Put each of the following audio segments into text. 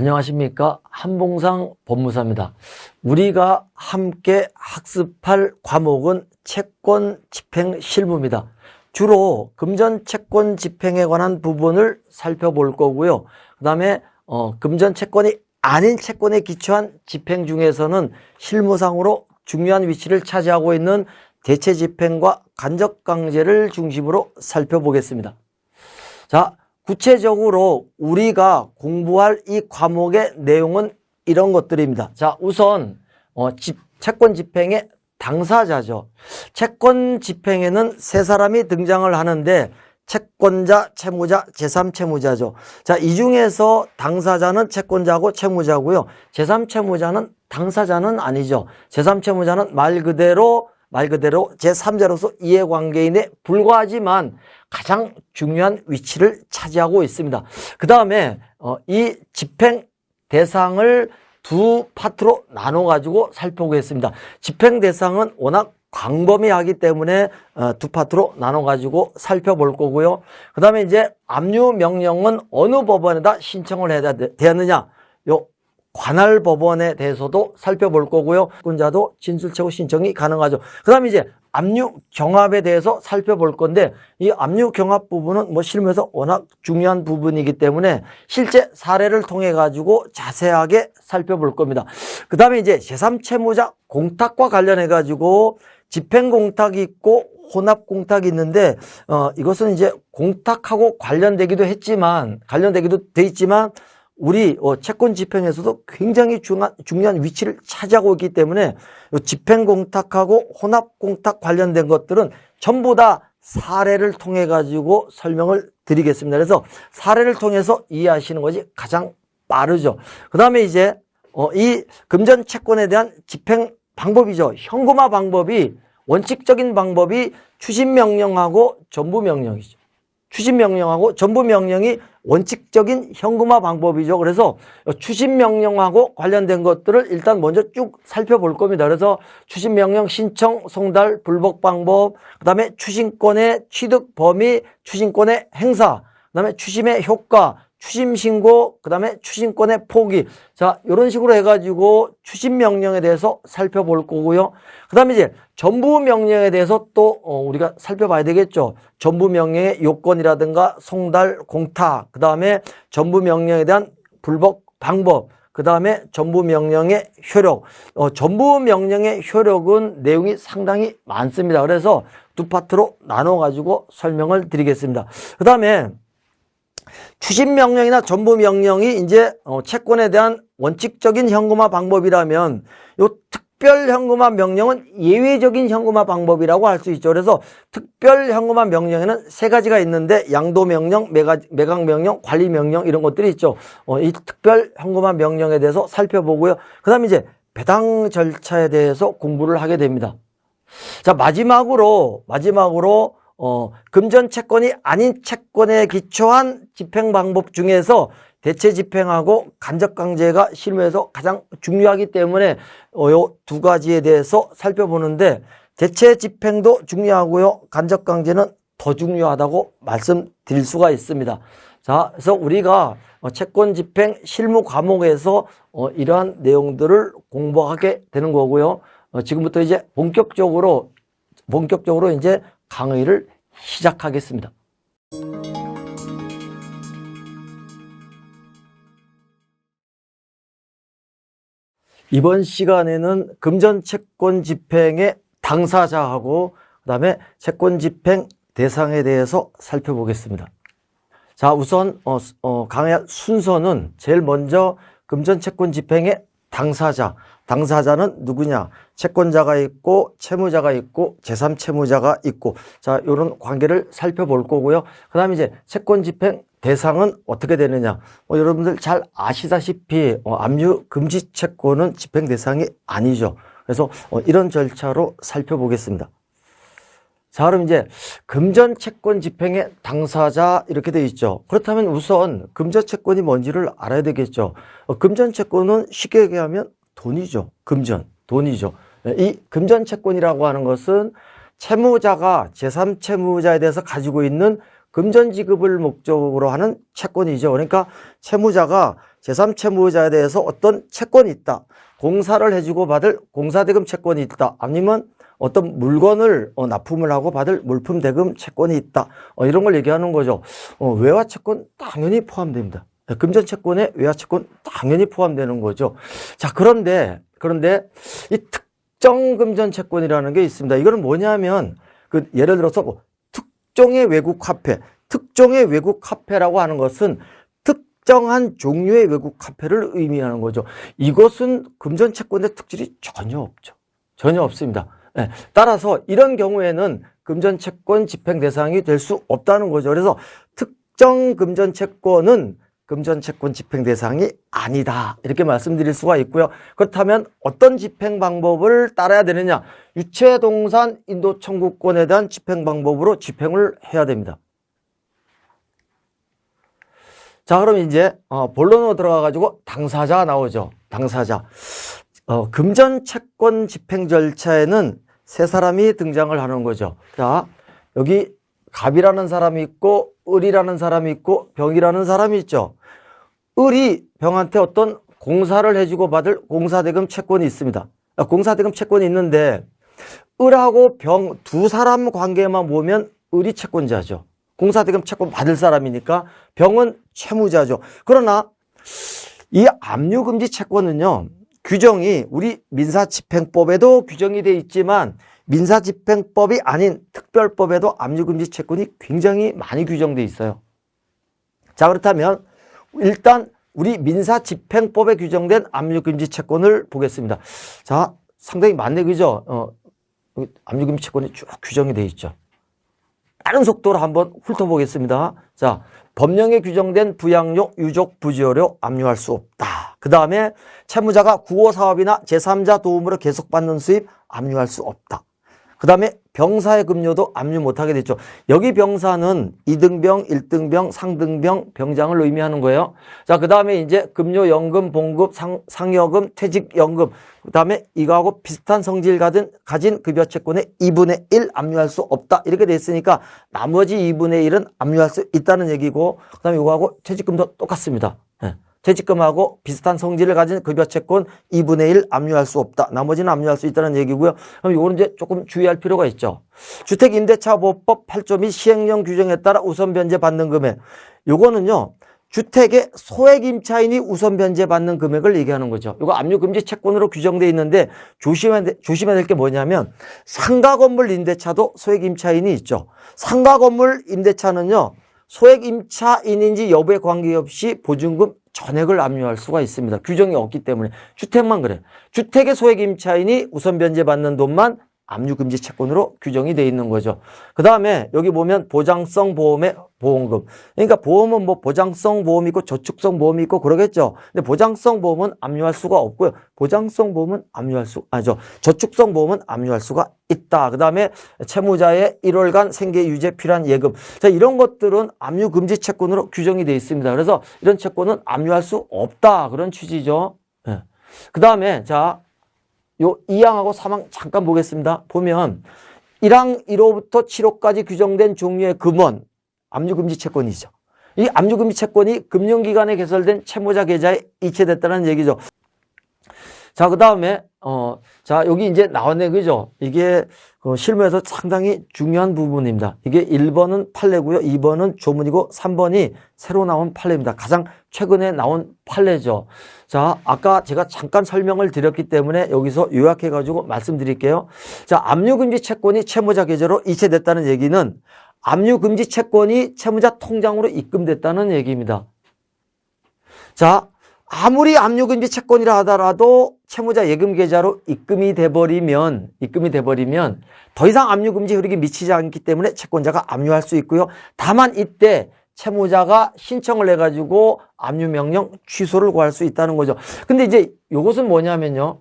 안녕하십니까. 한봉상 법무사입니다. 우리가 함께 학습할 과목은 채권 집행 실무입니다. 주로 금전 채권 집행에 관한 부분을 살펴볼 거고요. 그 다음에 금전 채권이 아닌 채권에 기초한 집행 중에서는 실무상으로 중요한 위치를 차지하고 있는 대체 집행과 간접 강제를 중심으로 살펴보겠습니다. 자, 구체적으로 우리가 공부할 이 과목의 내용은 이런 것들입니다. 자, 우선 채권 집행의 당사자죠. 채권 집행에는 세 사람이 등장을 하는데 채권자, 채무자, 제3채무자죠. 자, 이 중에서 당사자는 채권자고 채무자고요. 제3채무자는 당사자는 아니죠. 제3채무자는 말 그대로 제3자로서 이해관계인에 불과하지만 가장 중요한 위치를 차지하고 있습니다. 그 다음에 이 집행 대상을 두 파트로 나눠 가지고 살펴보겠습니다. 집행 대상은 워낙 광범위하기 때문에 두 파트로 나눠 가지고 살펴볼 거고요. 그 다음에 이제 압류 명령은 어느 법원에다 신청을 해야 되느냐, 요 관할 법원에 대해서도 살펴볼 거고요. 채권자도 진술채고 신청이 가능하죠. 그 다음에 이제 압류 경합에 대해서 살펴볼 건데, 이 압류 경합 부분은 실무에서 워낙 중요한 부분이기 때문에 실제 사례를 통해 가지고 자세하게 살펴볼 겁니다. 그 다음에 이제 제3채무자 공탁과 관련해 가지고 집행공탁이 있고 혼합공탁이 있는데, 이것은 이제 공탁하고 관련되기도 돼 있지만 우리 채권 집행에서도 굉장히 중요한 위치를 차지하고 있기 때문에 집행공탁하고 혼합공탁 관련된 것들은 전부 다 사례를 통해 가지고 설명을 드리겠습니다. 그래서 사례를 통해서 이해하시는 것이 가장 빠르죠. 그 다음에 이제 이 금전 채권에 대한 집행 방법이죠. 현금화 방법이, 원칙적인 방법이 추진명령하고 전부명령이죠. 추진명령하고 전부명령이 원칙적인 현금화 방법이죠. 그래서 추진명령하고 관련된 것들을 일단 먼저 쭉 살펴볼 겁니다. 그래서 추진명령 신청, 송달, 불복 방법, 그 다음에 추진권의 취득 범위, 추진권의 행사, 그 다음에 추심의 효과, 추심신고, 그 다음에 추진권의 포기. 자, 이런 식으로 해가지고 추진명령에 대해서 살펴볼 거고요. 그 다음에 이제 전부명령에 대해서 또 우리가 살펴봐야 되겠죠. 전부명령의 요건이라든가 송달, 공탁, 그 다음에 전부명령에 대한 불복 방법, 그 다음에 전부명령의 효력. 전부명령의 효력은 내용이 상당히 많습니다. 그래서 두 파트로 나눠가지고 설명을 드리겠습니다. 그 다음에 추진명령이나 전부명령이 이제 채권에 대한 원칙적인 현금화 방법이라면 요 특별 현금화 명령은 예외적인 현금화 방법이라고 할 수 있죠. 그래서 특별 현금화 명령에는 세 가지가 있는데 양도명령, 매각명령, 관리명령 이런 것들이 있죠. 이 특별 현금화 명령에 대해서 살펴보고요. 그 다음에 이제 배당 절차에 대해서 공부를 하게 됩니다. 자, 마지막으로 금전 채권이 아닌 채권에 기초한 집행 방법 중에서 대체 집행하고 간접 강제가 실무에서 가장 중요하기 때문에 이 두 가지에 대해서 살펴보는데, 대체 집행도 중요하고요. 간접 강제는 더 중요하다고 말씀드릴 수가 있습니다. 자, 그래서 우리가 채권 집행 실무 과목에서 이러한 내용들을 공부하게 되는 거고요. 지금부터 이제 본격적으로 이제 강의를 시작하겠습니다. 이번 시간에는 금전 채권 집행의 당사자하고 그다음에 채권 집행 대상에 대해서 살펴보겠습니다. 자, 우선 강의 순서는 제일 먼저 금전 채권 집행의 당사자는 누구냐? 채권자가 있고 채무자가 있고 제3채무자가 있고, 자, 이런 관계를 살펴볼 거고요. 그 다음에 이제 채권 집행 대상은 어떻게 되느냐? 여러분들 잘 아시다시피 압류 금지 채권은 집행 대상이 아니죠. 그래서 이런 절차로 살펴보겠습니다. 자, 그럼 이제 금전 채권 집행의 당사자 이렇게 되어 있죠. 그렇다면 우선 금전 채권이 뭔지를 알아야 되겠죠. 금전 채권은 쉽게 얘기하면 돈이죠. 돈이죠. 이 금전 채권이라고 하는 것은 채무자가 제3채무자에 대해서 가지고 있는 금전 지급을 목적으로 하는 채권이죠. 그러니까 채무자가 제3채무자에 대해서 어떤 채권이 있다. 공사를 해주고 받을 공사대금 채권이 있다. 아니면 어떤 물건을 납품을 하고 받을 물품대금 채권이 있다. 이런 걸 얘기하는 거죠. 외화채권 당연히 포함됩니다. 금전채권에 외화채권 당연히 포함되는 거죠. 자, 그런데 이 특정 금전채권이라는 게 있습니다. 이거는 뭐냐면 예를 들어서 특정의 외국 화폐, 특정의 외국 화폐라고 하는 것은 특정한 종류의 외국 화폐를 의미하는 거죠. 이것은 금전채권의 특질이 전혀 없죠. 전혀 없습니다. 네, 따라서 이런 경우에는 금전채권 집행 대상이 될 수 없다는 거죠. 그래서 특정 금전채권은 금전채권 집행 대상이 아니다. 이렇게 말씀드릴 수가 있고요. 그렇다면 어떤 집행 방법을 따라야 되느냐? 유체동산 인도청구권에 대한 집행 방법으로 집행을 해야 됩니다. 자, 그럼 이제 본론으로 들어가가지고 당사자가 나오죠. 당사자. 금전채권 집행 절차에는 세 사람이 등장을 하는 거죠. 자, 여기 갑이라는 사람이 있고 을이라는 사람이 있고 병이라는 사람이 있죠. 을이 병한테 어떤 공사를 해주고 받을 공사대금 채권이 있습니다. 공사대금 채권이 있는데 을하고 병 두 사람 관계만 보면 을이 채권자죠. 공사대금 채권 받을 사람이니까 병은 채무자죠. 그러나 이 압류금지 채권은요, 규정이 우리 민사집행법에도 규정이 되어 있지만 민사집행법이 아닌 특별법에도 압류금지 채권이 굉장히 많이 규정되어 있어요. 자, 그렇다면 일단 우리 민사집행법에 규정된 압류금지 채권을 보겠습니다. 자, 상당히 많네, 그죠? 압류금지 채권이 쭉 규정이 되어 있죠. 빠른 속도로 한번 훑어보겠습니다. 자, 법령에 규정된 부양료, 유족, 부지효료 압류할 수 없다. 그 다음에 채무자가 구호사업이나 제3자 도움으로 계속받는 수입 압류할 수 없다. 그 다음에 병사의 급료도 압류 못하게 됐죠. 여기 병사는 2등병, 1등병, 상등병, 병장을 의미하는 거예요. 자, 그 다음에 이제 급료, 연금, 봉급, 상여금, 퇴직연금, 그 다음에 이거하고 비슷한 성질 가진 급여채권의 2분의 1 압류할 수 없다. 이렇게 돼 있으니까 나머지 2분의 1은 압류할 수 있다는 얘기고, 그 다음에 이거하고 퇴직금도 똑같습니다. 네. 퇴직금하고 비슷한 성질을 가진 급여채권 2분의 1 압류할 수 없다. 나머지는 압류할 수 있다는 얘기고요. 그럼 이거는 이제 조금 주의할 필요가 있죠. 주택임대차보호법 8조 및 시행령 규정에 따라 우선 변제 받는 금액. 요거는요, 주택의 소액 임차인이 우선 변제 받는 금액을 얘기하는 거죠. 이거 압류금지 채권으로 규정되어 있는데 조심해야 될 게 뭐냐면 상가 건물 임대차도 소액 임차인이 있죠. 상가 건물 임대차는요, 소액 임차인인지 여부에 관계없이 보증금 전액을 압류할 수가 있습니다. 규정이 없기 때문에. 주택만 그래. 주택의 소액 임차인이 우선 변제 받는 돈만 압류금지 채권으로 규정이 되어 있는 거죠. 그 다음에 여기 보면 보장성 보험의 보험금. 그러니까 보험은 뭐 보장성 보험이 있고 저축성 보험이 있고 그러겠죠. 근데 보장성 보험은 압류할 수가 없고요. 보장성 보험은 저축성 보험은 압류할 수가 있다. 그 다음에 채무자의 1월간 생계 유지에 필요한 예금. 자, 이런 것들은 압류금지 채권으로 규정이 되어 있습니다. 그래서 이런 채권은 압류할 수 없다. 그런 취지죠. 네. 그 다음에 자, 요 2항하고 3항 잠깐 보겠습니다. 보면 1항 1호부터 7호까지 규정된 종류의 금원, 압류금지 채권이죠. 이 압류금지 채권이 금융기관에 개설된 채무자 계좌에 이체됐다는 얘기죠. 자, 그 다음에 자, 여기 이제 나왔네, 그죠? 이게 실무에서 상당히 중요한 부분입니다. 이게 1번은 판례고요, 2번은 조문이고 3번이 새로 나온 판례입니다. 가장 최근에 나온 판례죠. 자, 아까 제가 잠깐 설명을 드렸기 때문에 여기서 요약해가지고 말씀드릴게요. 자, 압류금지 채권이 채무자 계좌로 이체됐다는 얘기는 압류금지 채권이 채무자 통장으로 입금됐다는 얘기입니다. 자, 아무리 압류금지 채권이라 하더라도 채무자 예금 계좌로 입금이 돼버리면 더 이상 압류금지 효력이 미치지 않기 때문에 채권자가 압류할 수 있고요. 다만 이때 채무자가 신청을 해가지고 압류명령 취소를 구할 수 있다는 거죠. 근데 이제 이것은 뭐냐면요,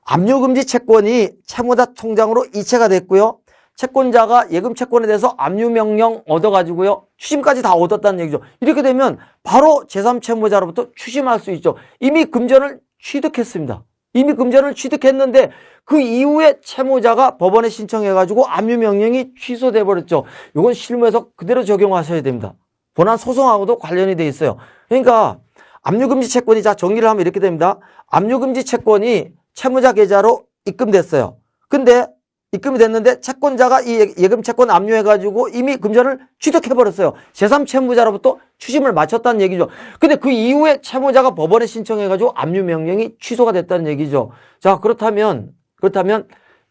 압류금지 채권이 채무자 통장으로 이체가 됐고요. 채권자가 예금 채권에 대해서 압류명령 얻어가지고요, 추심까지 다 얻었다는 얘기죠. 이렇게 되면 바로 제3채무자로부터 추심할 수 있죠. 이미 금전을 취득했습니다. 이미 금전을 취득했는데 그 이후에 채무자가 법원에 신청해가지고 압류명령이 취소돼 버렸죠. 이건 실무에서 그대로 적용하셔야 됩니다. 본안 소송하고도 관련이 돼 있어요. 그러니까 압류금지 채권이 자 정리를 하면 이렇게 됩니다. 압류금지 채권이 채무자 계좌로 입금됐어요. 근데 입금이 됐는데 채권자가 이 예금 채권 압류해가지고 이미 금전을 취득해버렸어요. 제3채무자로부터 추심을 마쳤다는 얘기죠. 근데 그 이후에 채무자가 법원에 신청해가지고 압류 명령이 취소가 됐다는 얘기죠. 자, 그렇다면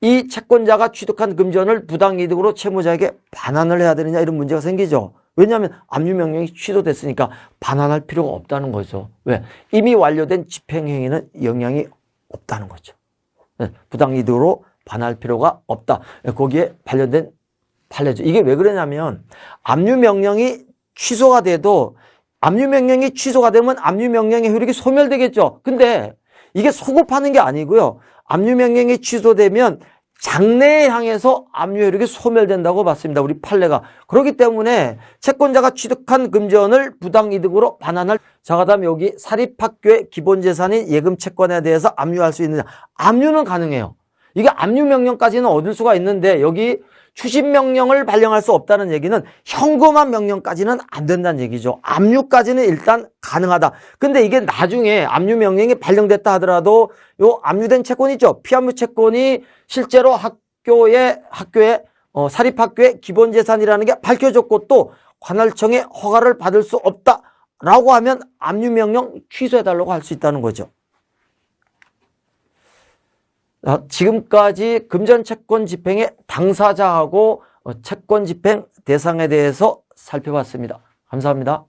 이 채권자가 취득한 금전을 부당이득으로 채무자에게 반환을 해야 되느냐 이런 문제가 생기죠. 왜냐하면 압류 명령이 취소됐으니까 반환할 필요가 없다는 거죠. 왜? 이미 완료된 집행행위는 영향이 없다는 거죠. 부당이득으로 반할 필요가 없다. 거기에 관련된 판례죠. 이게 왜 그러냐면 압류 명령이 취소가 돼도 압류 명령이 취소가 되면 압류 명령의 효력이 소멸되겠죠. 근데 이게 소급하는 게 아니고요. 압류 명령이 취소되면 장래에 향해서 압류 효력이 소멸된다고 봤습니다. 우리 판례가. 그렇기 때문에 채권자가 취득한 금전을 부당이득으로 반환할. 자, 그다음 여기 사립학교의 기본재산인 예금채권에 대해서 압류할 수 있느냐. 압류는 가능해요. 이게 압류 명령까지는 얻을 수가 있는데 여기 추심 명령을 발령할 수 없다는 얘기는 현금화 명령까지는 안 된다는 얘기죠. 압류까지는 일단 가능하다. 근데 이게 나중에 압류 명령이 발령됐다 하더라도 요 압류된 채권 있죠. 피압류 채권이 실제로 학교에 사립학교의 기본재산이라는 게 밝혀졌고 또 관할청의 허가를 받을 수 없다라고 하면 압류 명령 취소해달라고 할 수 있다는 거죠. 지금까지 금전채권 집행의 당사자하고 채권 집행 대상에 대해서 살펴봤습니다. 감사합니다.